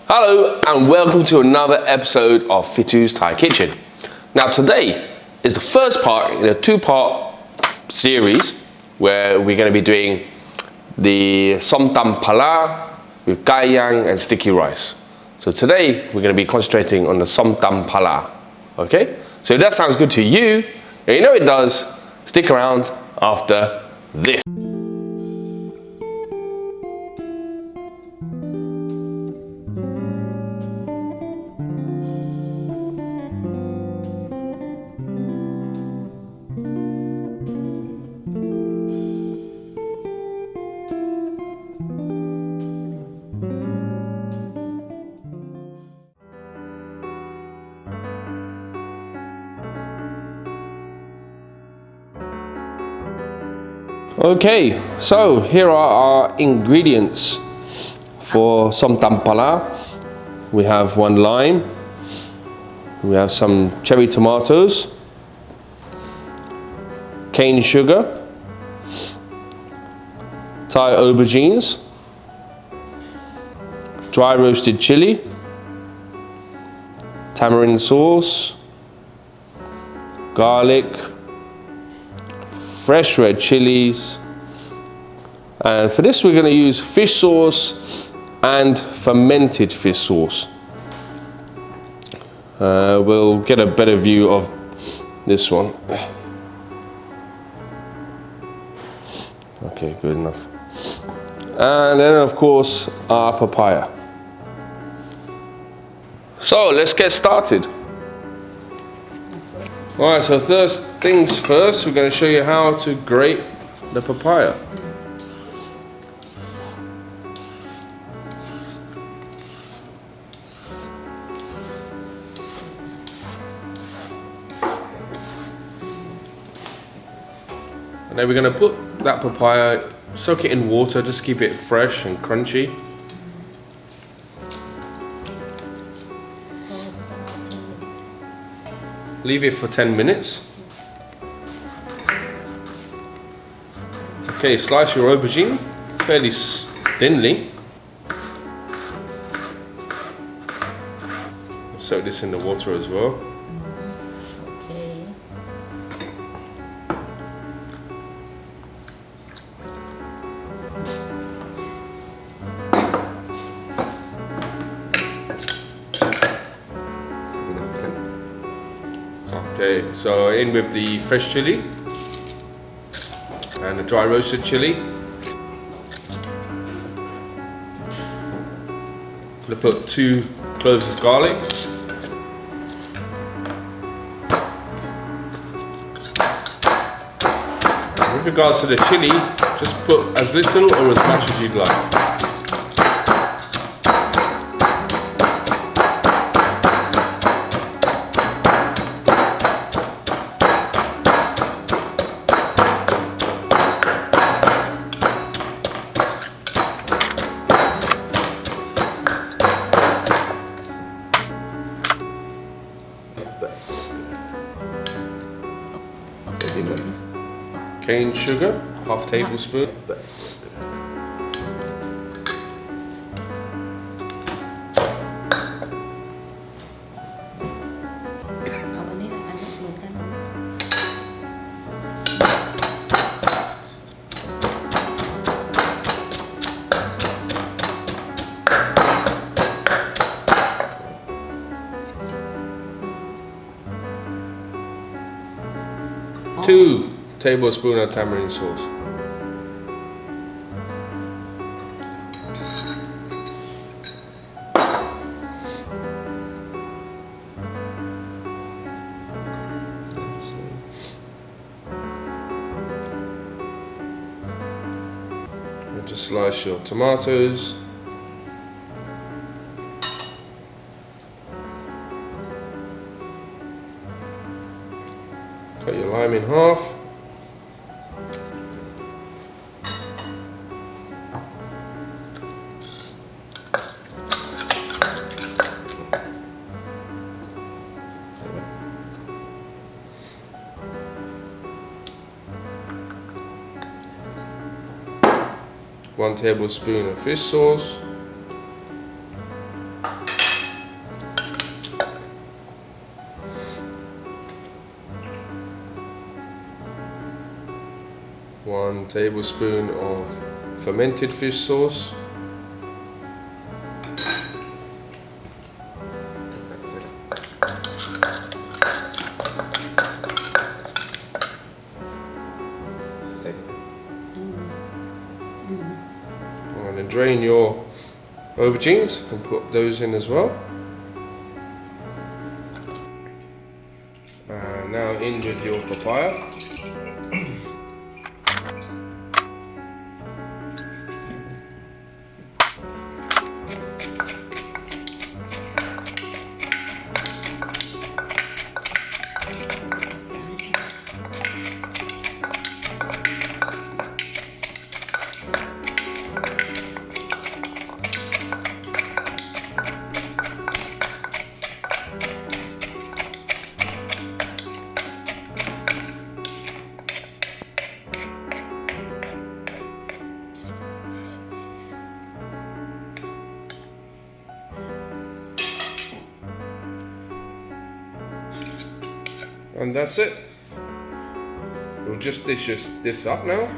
Hello and welcome to another episode of Fitous Thai Kitchen. Now today is the first part in a two-part series where we're going to be doing the SOM TUM PLARA with gai yang and sticky rice. So today we're going to be concentrating on the SOM TUM PLARA. Okay? So if that sounds good to you, and you know it does, stick around after this. Okay, so here are our ingredients for SOM TUM PLARA. We have 1 lime, we have some cherry tomatoes, cane sugar, Thai aubergines, dry roasted chili, tamarind sauce, garlic, fresh red chilies, and for this we're going to use fish sauce and fermented fish sauce. We'll get a better view of this one. Okay, good enough. And then of course our papaya. So let's get started. Alright, so first things first, we're going to show you how to grate the papaya. And then we're going to put that papaya, soak it in water, just keep it fresh and crunchy. Leave it for 10 minutes. Okay, slice your aubergine fairly thinly. Soak this in the water as well. Okay. Okay, so in with the fresh chili and the dry roasted chili. I'm going to put 2 cloves of garlic. With regards to the chili, just put as little or as much as you'd like. Cane sugar, half tablespoon. Two tablespoons of tamarind sauce. And just slice your tomatoes. Cut your lime in half. One tablespoon of fish sauce. 1 tablespoon of fermented fish sauce. And then drain your aubergines and put those in as well. And now in with your papaya. And that's it. We'll just dish this up now.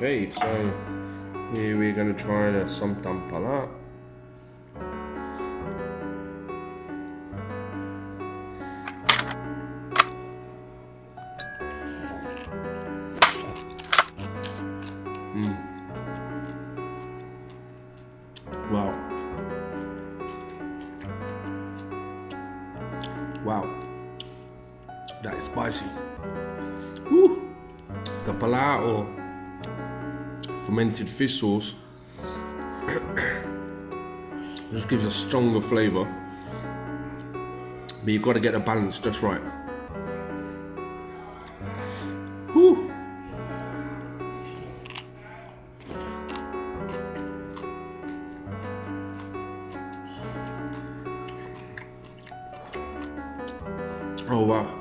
Okay, so here we're going to try the SOM TUM PLARA. Wow. Wow. That is spicy. Woo. The pala or fermented fish sauce just gives a stronger flavour, but you've got to get the balance just right. Whew. Oh wow.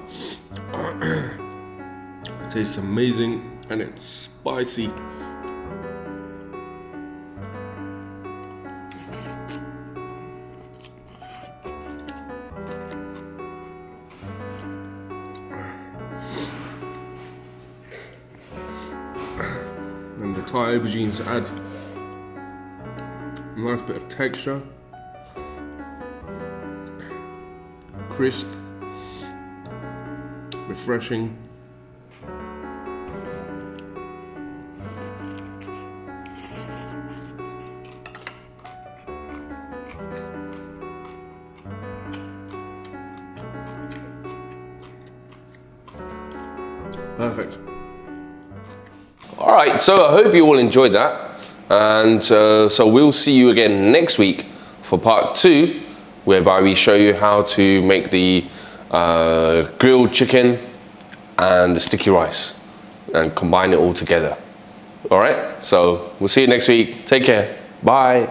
It tastes amazing and it's spicy. And the Thai aubergines add a nice bit of texture, crisp, refreshing. Perfect. Alright, so I hope you all enjoyed that, and so we'll see you again next week for part 2, whereby we show you how to make the grilled chicken and the sticky rice and combine it all together. Alright, so we'll see you next week. Take care. Bye.